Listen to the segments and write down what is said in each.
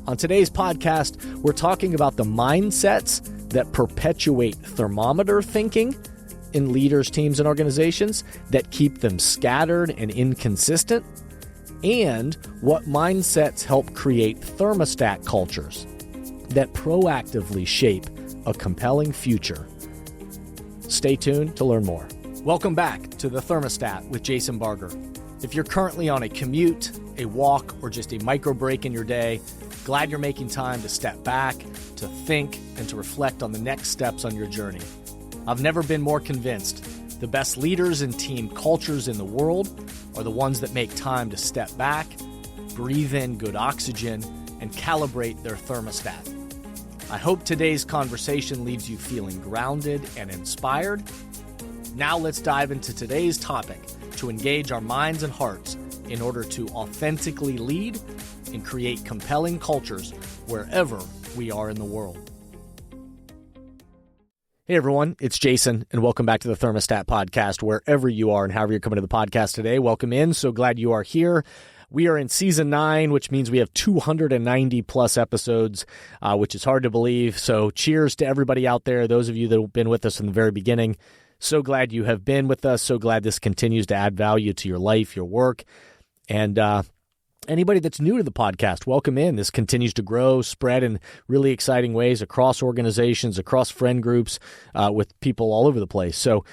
On today's podcast, we're talking about the mindsets that perpetuate thermometer thinking in leaders, teams, and organizations, that keep them scattered and inconsistent, and what mindsets help create thermostat cultures that proactively shape a compelling future. Stay tuned to learn more. Welcome back to The Thermostat with Jason Barger. If you're currently on a commute, a walk, or just a micro break in your day, glad you're making time to step back, to think, and to reflect on the next steps on your journey. I've never been more convinced the best leaders and team cultures in the world are the ones that make time to step back, breathe in good oxygen, and calibrate their thermostat. I hope today's conversation leaves you feeling grounded and inspired. Now let's dive into today's topic to engage our minds and hearts in order to authentically lead and create compelling cultures wherever we are in the world. Hey everyone, it's Jason, and welcome back to the Thermostat podcast, wherever you are and however you're coming to the podcast today. Welcome in. So glad you are here. We are in season 9, which means we have 290 plus episodes, which is hard to believe. So cheers to everybody out there, those of you that have been with us from the very beginning. So glad you have been with us. So glad this continues to add value to your life, your work. And anybody that's new to the podcast, welcome in. This continues to grow, spread in really exciting ways across organizations, across friend groups, with people all over the place. So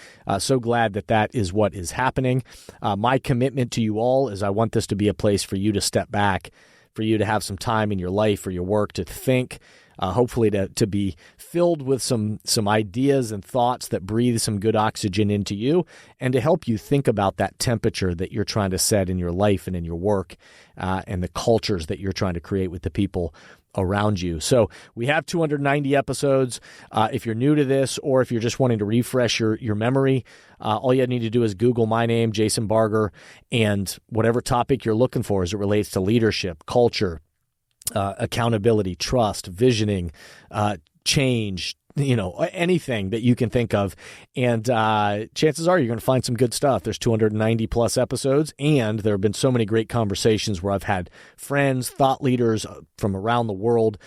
glad that is what is happening. My commitment to you all is I want this to be a place for you to step back, for you to have some time in your life or your work to think, hopefully to be filled with some ideas and thoughts that breathe some good oxygen into you, and to help you think about that temperature that you're trying to set in your life and in your work, and the cultures that you're trying to create with the people around you. So we have 290 episodes. If you're new to this, or if you're just wanting to refresh your memory, all you need to do is Google my name, Jason Barger, and whatever topic you're looking for as it relates to leadership, culture, accountability, trust, visioning, change, anything that you can think of. And chances are you're going to find some good stuff. There's 290 plus episodes, and there have been so many great conversations where I've had friends, thought leaders from around the world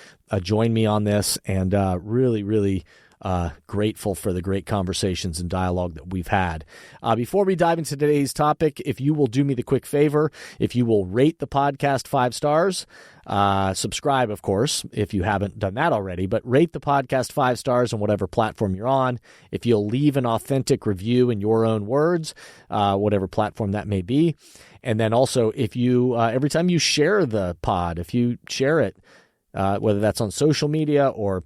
join me on this, and really grateful for the great conversations and dialogue that we've had. Before we dive into today's topic, if you will do me the quick favor, if you will rate the podcast 5 stars, subscribe, of course, if you haven't done that already, but rate the podcast 5 stars on whatever platform you're on. If you'll leave an authentic review in your own words, whatever platform that may be. And then also, if you, every time you share the pod, if you share it, whether that's on social media or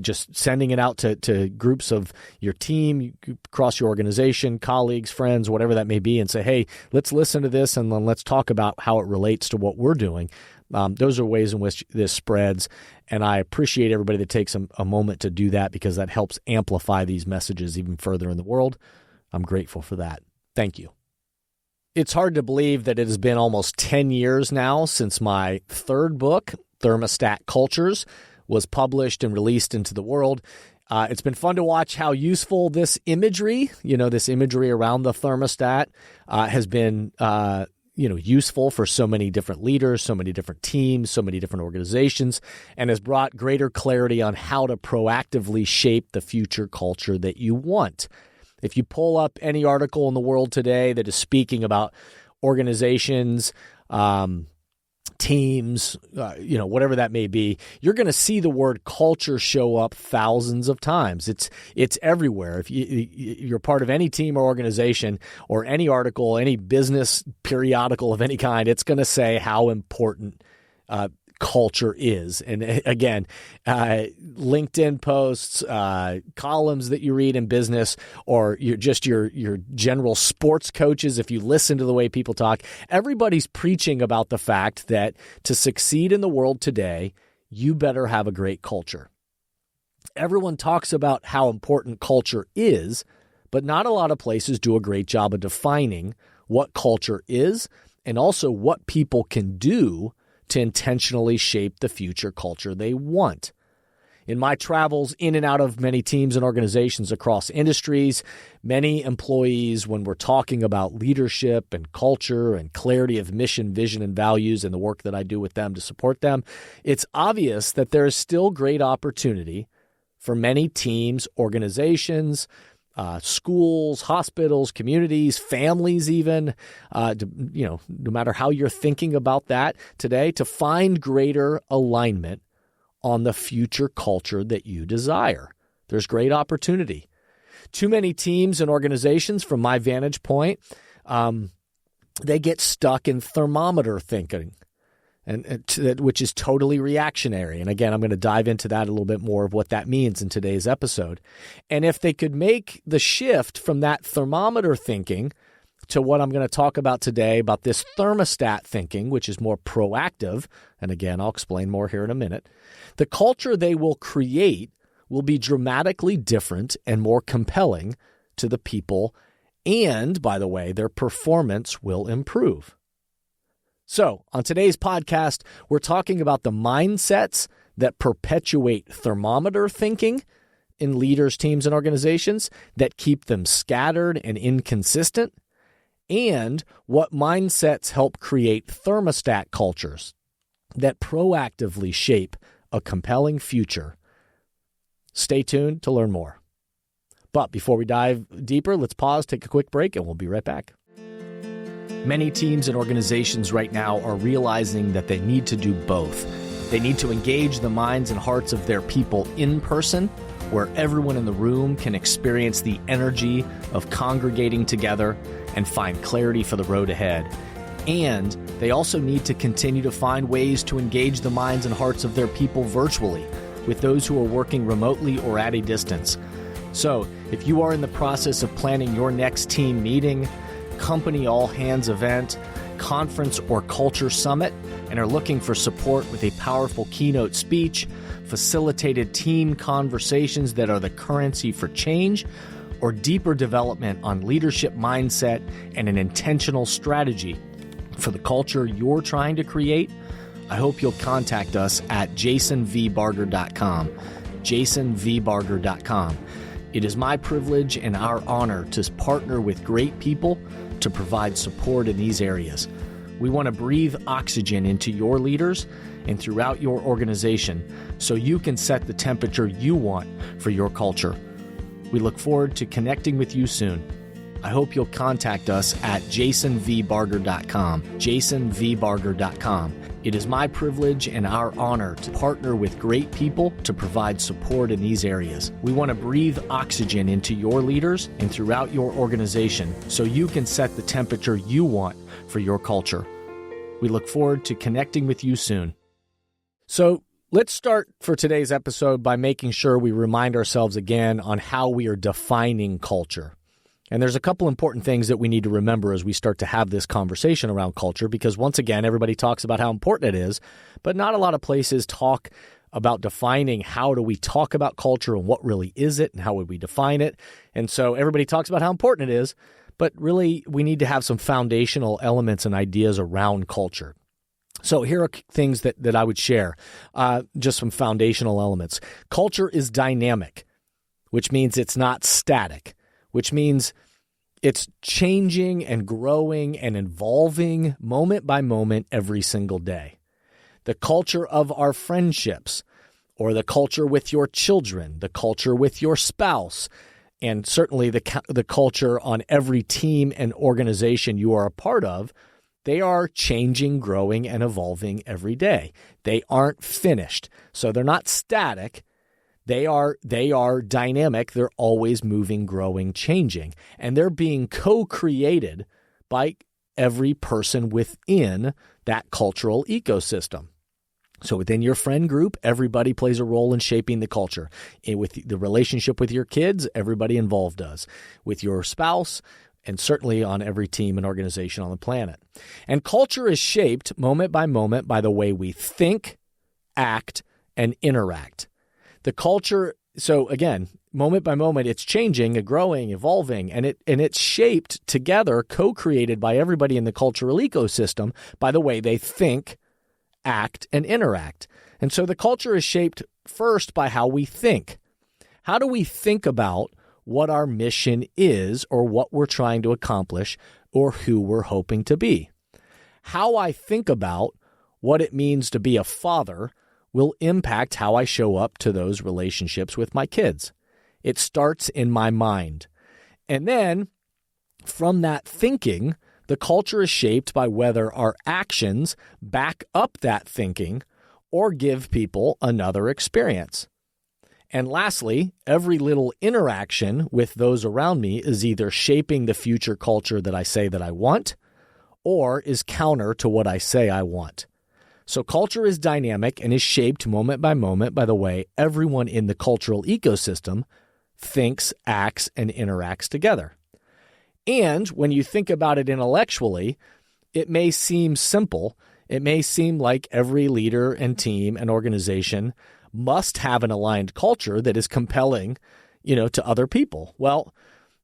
just sending it out to groups of your team, across your organization, colleagues, friends, whatever that may be, and say, hey, let's listen to this and then let's talk about how it relates to what we're doing. Those are ways in which this spreads, and I appreciate everybody that takes a moment to do that, because that helps amplify these messages even further in the world. I'm grateful for that. Thank you. It's hard to believe that it has been almost 10 years now since my 3rd book, Thermostat Cultures, was published and released into the world. It's been fun to watch how useful this imagery, this imagery around the thermostat, has been, useful for so many different leaders, so many different teams, so many different organizations, and has brought greater clarity on how to proactively shape the future culture that you want. If you pull up any article in the world today that is speaking about organizations, teams, whatever that may be, you're going to see the word culture show up thousands of times. It's everywhere. If you're part of any team or organization, or any article, any business periodical of any kind, it's going to say how important culture is. And again, LinkedIn posts, columns that you read in business, or your general sports coaches, if you listen to the way people talk, everybody's preaching about the fact that to succeed in the world today, you better have a great culture. Everyone talks about how important culture is, but not a lot of places do a great job of defining what culture is, and also what people can do to intentionally shape the future culture they want. In my travels in and out of many teams and organizations across industries, many employees, when we're talking about leadership and culture and clarity of mission, vision, and values and the work that I do with them to support them, it's obvious that there is still great opportunity for many teams, organizations, schools, hospitals, communities, families even, no matter how you're thinking about that today, to find greater alignment on the future culture that you desire. There's great opportunity. Too many teams and organizations, from my vantage point, they get stuck in thermometer thinking, which is totally reactionary. And again, I'm going to dive into that a little bit more of what that means in today's episode. And if they could make the shift from that thermometer thinking to what I'm going to talk about today, about this thermostat thinking, which is more proactive, and again, I'll explain more here in a minute, the culture they will create will be dramatically different and more compelling to the people, and, by the way, their performance will improve. So, on today's podcast, we're talking about the mindsets that perpetuate thermometer thinking in leaders, teams, and organizations, that keep them scattered and inconsistent, and what mindsets help create thermostat cultures that proactively shape a compelling future. Stay tuned to learn more. But before we dive deeper, let's pause, take a quick break, and we'll be right back. Many teams and organizations right now are realizing that they need to do both. They need to engage the minds and hearts of their people in person, where everyone in the room can experience the energy of congregating together and find clarity for the road ahead. And they also need to continue to find ways to engage the minds and hearts of their people virtually, with those who are working remotely or at a distance. So, if you are in the process of planning your next team meeting, company all-hands event, conference, or culture summit, and are looking for support with a powerful keynote speech, facilitated team conversations that are the currency for change, or deeper development on leadership mindset and an intentional strategy for the culture you're trying to create, I hope you'll contact us at jasonvbarger.com, jasonvbarger.com. It is my privilege and our honor to partner with great people to provide support in these areas. We want to breathe oxygen into your leaders and throughout your organization so you can set the temperature you want for your culture. We look forward to connecting with you soon. I hope you'll contact us at jasonvbarger.com, jasonvbarger.com. It is my privilege and our honor to partner with great people to provide support in these areas. We want to breathe oxygen into your leaders and throughout your organization so you can set the temperature you want for your culture. We look forward to connecting with you soon. So, let's start for today's episode by making sure we remind ourselves again on how we are defining culture. And there's a couple important things that we need to remember as we start to have this conversation around culture, because once again, everybody talks about how important it is, but not a lot of places talk about defining how do we talk about culture and what really is it and how would we define it. And so everybody talks about how important it is, but really we need to have some foundational elements and ideas around culture. So here are things that I would share, just some foundational elements. Culture is dynamic, which means it's not static, which means it's changing and growing and evolving moment by moment every single day. The culture of our friendships, or the culture with your children, the culture with your spouse, and certainly the culture on every team and organization you are a part of, they are changing, growing, and evolving every day. They aren't finished, so they're not static. They are dynamic. They're always moving, growing, changing, and they're being co-created by every person within that cultural ecosystem. So within your friend group, everybody plays a role in shaping the culture. And with the relationship with your kids, everybody involved does. With your spouse, and certainly on every team and organization on the planet. And culture is shaped moment by moment by the way we think, act, and interact. The culture, so again, moment by moment, it's changing, growing, evolving, and it's shaped together, co-created by everybody in the cultural ecosystem by the way they think, act, and interact. And so the culture is shaped first by how we think. How do we think about what our mission is or what we're trying to accomplish or who we're hoping to be? How I think about what it means to be a father will impact how I show up to those relationships with my kids. It starts in my mind. And then from that thinking, the culture is shaped by whether our actions back up that thinking or give people another experience. And lastly, every little interaction with those around me is either shaping the future culture that I say that I want or is counter to what I say I want. So culture is dynamic and is shaped moment by moment by the way everyone in the cultural ecosystem thinks, acts, and interacts together. And when you think about it intellectually, it may seem simple. It may seem like every leader and team and organization must have an aligned culture that is compelling, to other people. Well,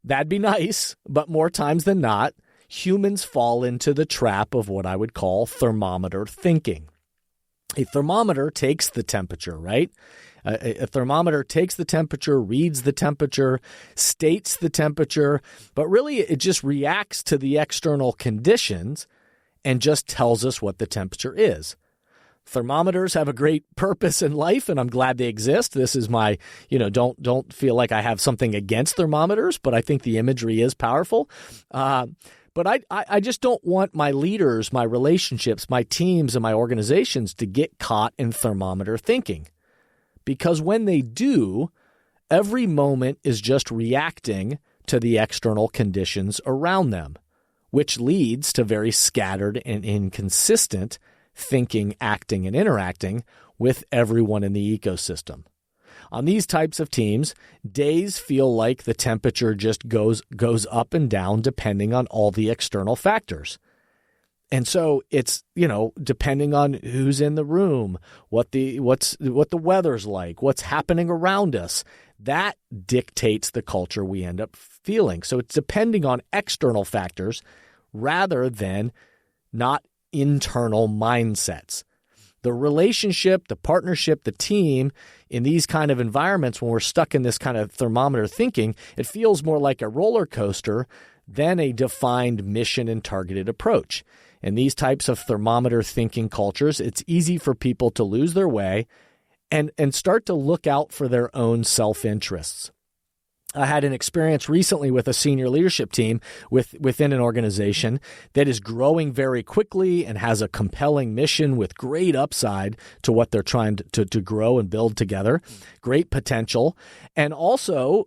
that'd be nice, but more times than not, humans fall into the trap of what I would call thermometer thinking. A thermometer takes the temperature, right? A thermometer takes the temperature, reads the temperature, states the temperature, but really it just reacts to the external conditions and just tells us what the temperature is. Thermometers have a great purpose in life, and I'm glad they exist. This is my, don't feel like I have something against thermometers, but I think the imagery is powerful. But I just don't want my leaders, my relationships, my teams, and my organizations to get caught in thermometer thinking. Because when they do, every moment is just reacting to the external conditions around them, which leads to very scattered and inconsistent thinking, acting, and interacting with everyone in the ecosystem. On these types of teams, days feel like the temperature just goes up and down depending on all the external factors. And so it's, depending on who's in the room, what the weather's like, what's happening around us, that dictates the culture we end up feeling. So it's depending on external factors rather than not internal mindsets. The relationship, the partnership, the team in these kind of environments, when we're stuck in this kind of thermometer thinking, it feels more like a roller coaster than a defined mission and targeted approach. In these types of thermometer thinking cultures, it's easy for people to lose their way and start to look out for their own self-interests. I had an experience recently with a senior leadership team within an organization that is growing very quickly and has a compelling mission with great upside to what they're trying to grow and build together, great potential. And also,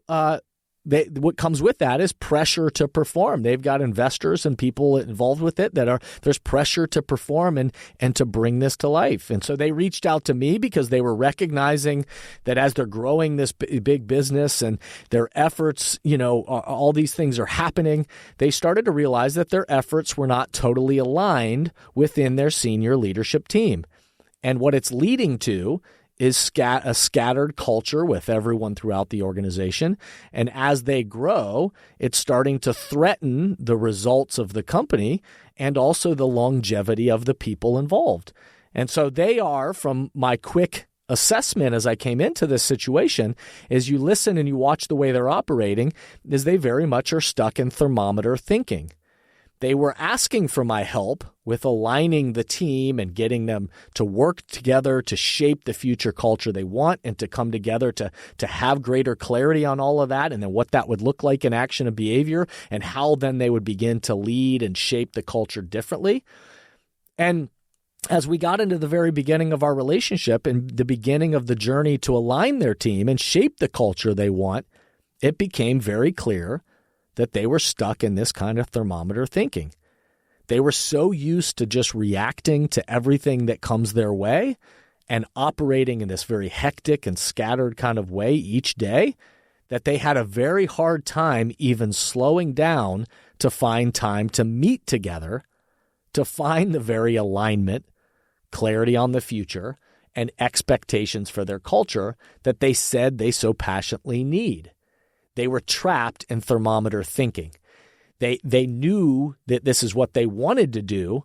what comes with that is pressure to perform. They've got investors and people involved with it there's pressure to perform and to bring this to life. And so they reached out to me because they were recognizing that as they're growing this big business and their efforts, all these things are happening, they started to realize that their efforts were not totally aligned within their senior leadership team. And what it's leading to is a scattered culture with everyone throughout the organization. And as they grow, it's starting to threaten the results of the company and also the longevity of the people involved. And so they are, from my quick assessment as I came into this situation, is you listen and you watch the way they're operating, is they very much are stuck in thermometer thinking. They were asking for my help with aligning the team and getting them to work together to shape the future culture they want and to come together to have greater clarity on all of that and then what that would look like in action and behavior and how then they would begin to lead and shape the culture differently. And as we got into the very beginning of our relationship and the beginning of the journey to align their team and shape the culture they want, it became very clear that they were stuck in this kind of thermometer thinking. They were so used to just reacting to everything that comes their way and operating in this very hectic and scattered kind of way each day that they had a very hard time even slowing down to find time to meet together, to find the very alignment, clarity on the future, and expectations for their culture that they said they so passionately need. They were trapped in thermometer thinking. They knew that this is what they wanted to do,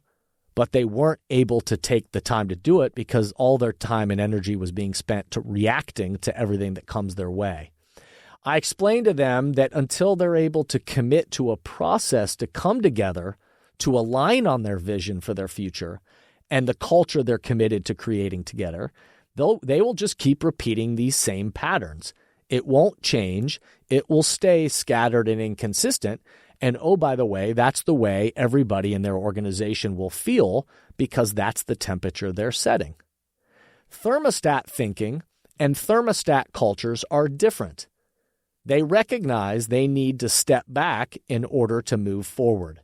but they weren't able to take the time to do it because all their time and energy was being spent to reacting to everything that comes their way. I explained to them that until they're able to commit to a process to come together, to align on their vision for their future and the culture they're committed to creating together, they will just keep repeating these same patterns. It won't change. It will stay scattered and inconsistent. And oh, by the way, that's the way everybody in their organization will feel because that's the temperature they're setting. Thermostat thinking and thermostat cultures are different. They recognize they need to step back in order to move forward.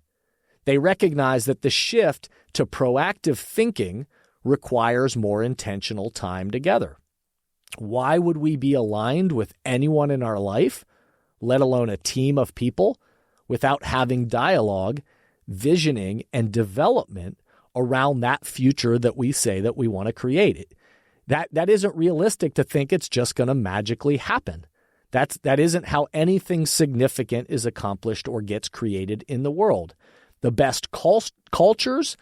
They recognize that the shift to proactive thinking requires more intentional time together. Why would we be aligned with anyone in our life, let alone a team of people, without having dialogue, visioning, and development around that future that we say that we want to create? That isn't realistic to think it's just going to magically happen. That isn't how anything significant is accomplished or gets created in the world. The best cultures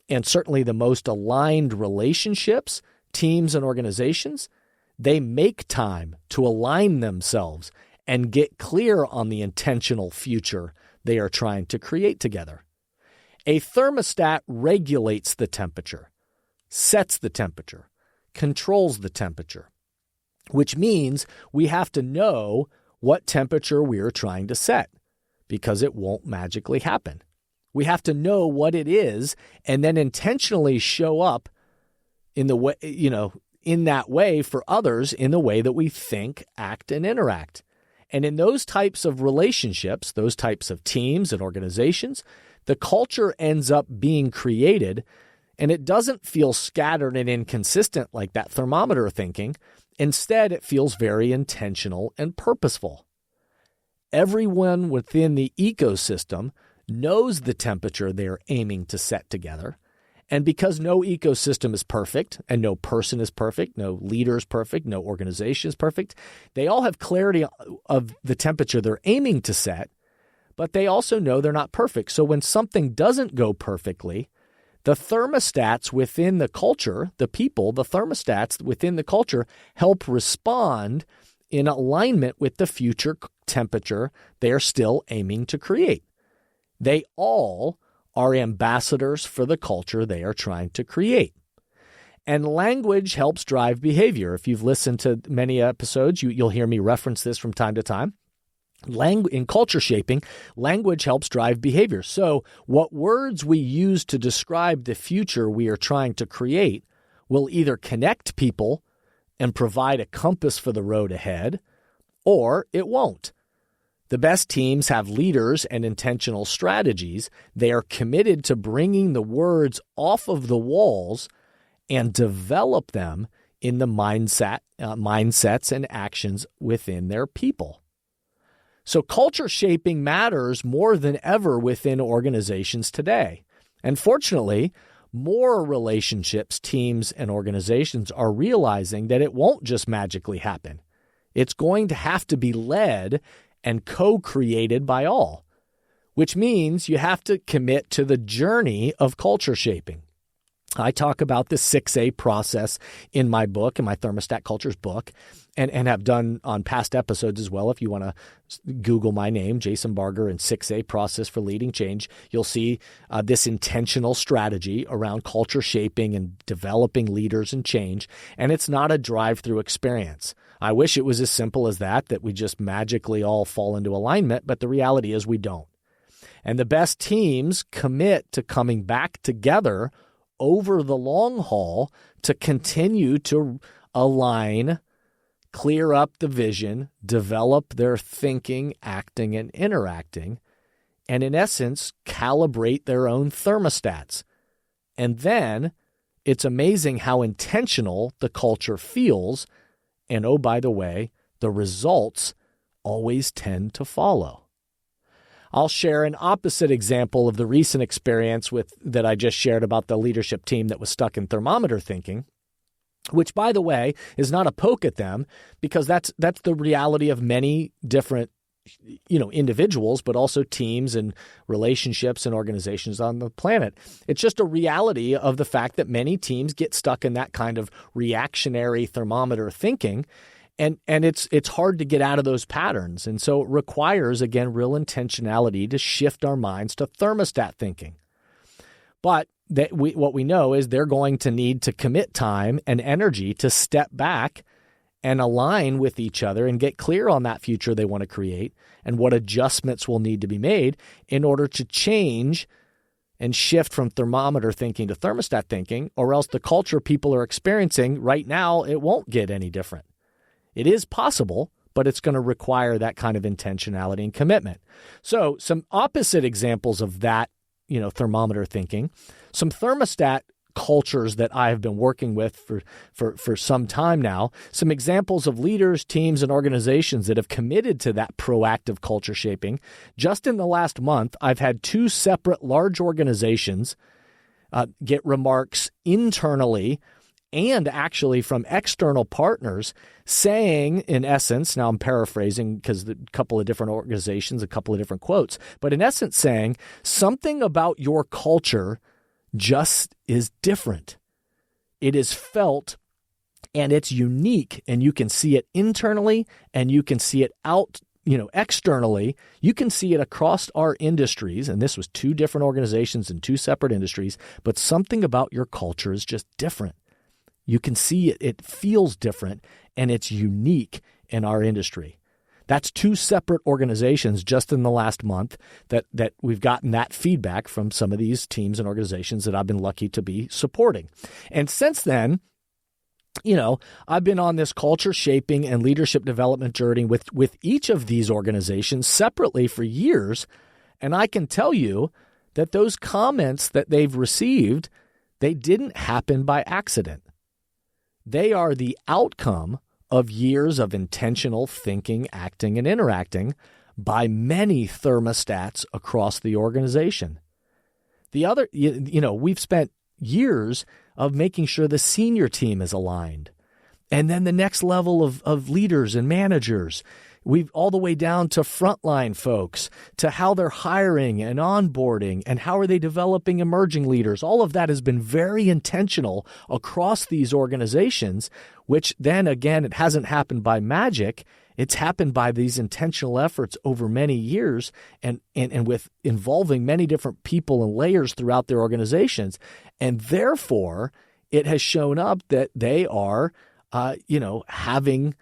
and certainly the most aligned relationships, teams and organizations, they make time to align themselves and get clear on the intentional future they are trying to create together. A thermostat regulates the temperature, sets the temperature, controls the temperature, which means we have to know what temperature we're trying to set because it won't magically happen. We have to know what it is and then intentionally show up in the way, in that way for others in the way that we think, act, and interact. And in those types of relationships, those types of teams and organizations, the culture ends up being created and it doesn't feel scattered and inconsistent like that thermometer thinking. Instead, it feels very intentional and purposeful. Everyone within the ecosystem knows the temperature they're aiming to set together. And because no ecosystem is perfect and no person is perfect, no leader is perfect, no organization is perfect, they all have clarity of the temperature they're aiming to set, but they also know they're not perfect. So when something doesn't go perfectly, the thermostats within the culture, the people, the thermostats within the culture help respond in alignment with the future temperature they're still aiming to create. They all are ambassadors for the culture they are trying to create. And language helps drive behavior. If you've listened to many episodes, you'll hear me reference this from time to time. In culture shaping, language helps drive behavior. So what words we use to describe the future we are trying to create will either connect people and provide a compass for the road ahead, or it won't. The best teams have leaders and intentional strategies. They are committed to bringing the words off of the walls and develop them in the mindsets and actions within their people. So culture shaping matters more than ever within organizations today. And fortunately, more relationships, teams, and organizations are realizing that it won't just magically happen. It's going to have to be led and co-created by all, which means you have to commit to the journey of culture shaping. I talk about the 6A process in my book, in my Thermostat Cultures book, and have done on past episodes as well. If you want to Google my name, Jason Barger, and 6A process for leading change, you'll see this intentional strategy around culture shaping and developing leaders and change. And it's not a drive-through experience. I wish it was as simple as that we just magically all fall into alignment, but the reality is we don't. And the best teams commit to coming back together over the long haul to continue to align, clear up the vision, develop their thinking, acting, and interacting, and in essence, calibrate their own thermostats. And then it's amazing how intentional the culture feels. And oh, by the way, the results always tend to follow. I'll share an opposite example of the recent experience that I just shared about the leadership team that was stuck in thermometer thinking, which, by the way, is not a poke at them because that's the reality of many different individuals, but also teams and relationships and organizations on the planet. It's just a reality of the fact that many teams get stuck in that kind of reactionary thermometer thinking, and it's hard to get out of those patterns. And so it requires, again, real intentionality to shift our minds to thermostat thinking. But what we know is they're going to need to commit time and energy to step back and align with each other and get clear on that future they want to create and what adjustments will need to be made in order to change and shift from thermometer thinking to thermostat thinking, or else the culture people are experiencing right now, it won't get any different. It is possible, but it's going to require that kind of intentionality and commitment. So some opposite examples of that, thermometer thinking, some thermostat cultures that I have been working with for some time now, some examples of leaders, teams, and organizations that have committed to that proactive culture shaping. Just in the last month, I've had 2 separate large organizations get remarks internally and actually from external partners saying, in essence, now I'm paraphrasing because a couple of different organizations, a couple of different quotes, but in essence saying something about your culture just is different. It is felt and it's unique, and you can see it internally and you can see it out, externally. You can see it across our industries, and this was 2 different organizations in 2 separate industries, but something about your culture is just different. You can see it, it feels different, and it's unique in our industry. That's 2 separate organizations just in the last month that we've gotten that feedback from some of these teams and organizations that I've been lucky to be supporting. And since then, I've been on this culture shaping and leadership development journey with each of these organizations separately for years. And I can tell you that those comments that they've received, they didn't happen by accident. They are the outcome of years of intentional thinking, acting, and interacting by many thermostats across the organization. The other, we've spent years of making sure the senior team is aligned. And then the next level of leaders and managers, we've all the way down to frontline folks, to how they're hiring and onboarding and how are they developing emerging leaders. All of that has been very intentional across these organizations, which then again, it hasn't happened by magic. It's happened by these intentional efforts over many years and with involving many different people and layers throughout their organizations. And therefore, it has shown up that they are, having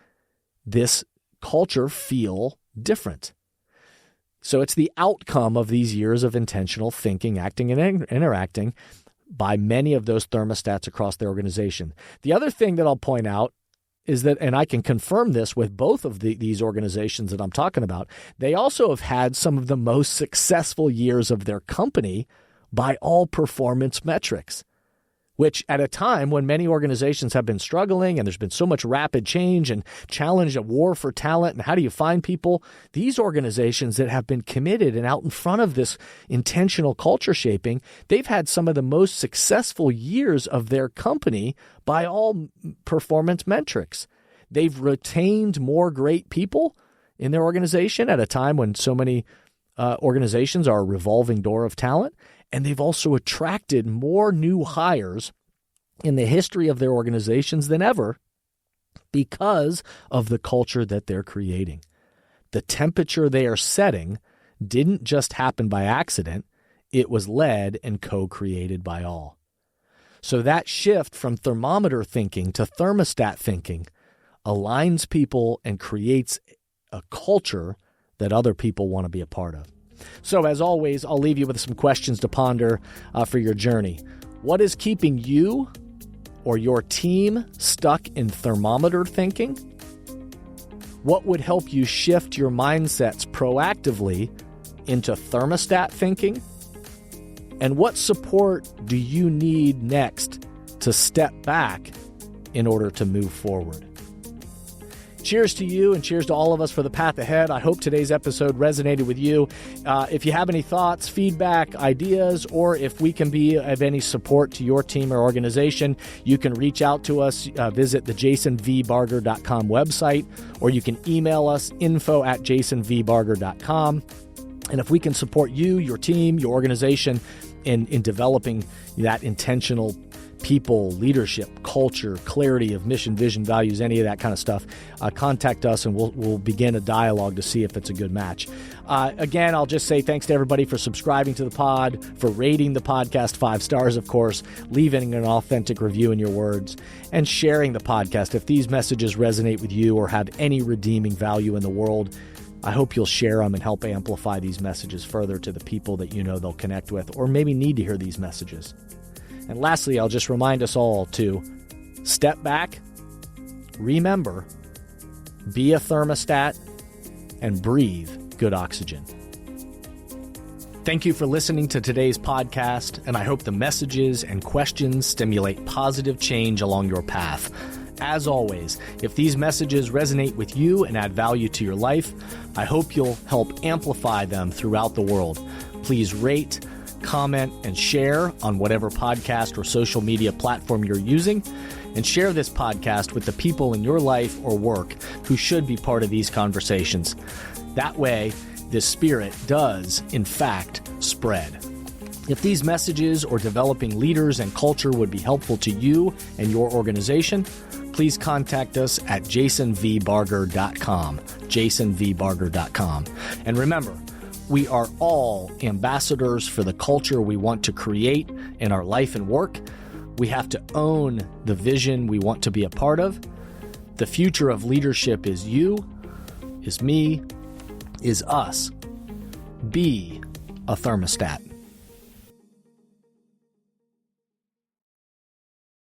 this culture feel different. So it's the outcome of these years of intentional thinking, acting, and interacting by many of those thermostats across the organization. The other thing that I'll point out is that, and I can confirm this with both of these organizations that I'm talking about, they also have had some of the most successful years of their company by all performance metrics, which at a time when many organizations have been struggling and there's been so much rapid change and challenge, a war for talent, and how do you find people? These organizations that have been committed and out in front of this intentional culture shaping, they've had some of the most successful years of their company by all performance metrics. They've retained more great people in their organization at a time when so many organizations are a revolving door of talent. And they've also attracted more new hires in the history of their organizations than ever because of the culture that they're creating. The temperature they are setting didn't just happen by accident. It was led and co-created by all. So that shift from thermometer thinking to thermostat thinking aligns people and creates a culture that other people want to be a part of. So as always, I'll leave you with some questions to ponder for your journey. What is keeping you or your team stuck in thermometer thinking? What would help you shift your mindsets proactively into thermostat thinking? And what support do you need next to step back in order to move forward? cheers to you and cheers to all of us for the path ahead. I hope today's episode resonated with you. If you have any thoughts, feedback, ideas, or if we can be of any support to your team or organization, you can reach out to us. Visit the jasonvbarger.com website, or you can email us info@jasonvbarger.com. And if we can support you, your team, your organization in developing that intentional people, leadership, culture, clarity of mission, vision, values, any of that kind of stuff, contact us and we'll begin a dialogue to see if it's a good match. Again, I'll just say thanks to everybody for subscribing to the pod, for rating the podcast 5 stars, of course, leaving an authentic review in your words, and sharing the podcast. If these messages resonate with you or have any redeeming value in the world, I hope you'll share them and help amplify these messages further to the people that you know they'll connect with or maybe need to hear these messages. And lastly, I'll just remind us all to step back, remember, be a thermostat, and breathe good oxygen. Thank you for listening to today's podcast, and I hope the messages and questions stimulate positive change along your path. As always, if these messages resonate with you and add value to your life, I hope you'll help amplify them throughout the world. Please rate, comment, and share on whatever podcast or social media platform you're using, and share this podcast with the people in your life or work who should be part of these conversations. That way, this spirit does, in fact, spread. If these messages or developing leaders and culture would be helpful to you and your organization, please contact us at jasonvbarger.com, jasonvbarger.com. And remember, we are all ambassadors for the culture we want to create in our life and work. We have to own the vision we want to be a part of. The future of leadership is you, is me, is us. Be a thermostat.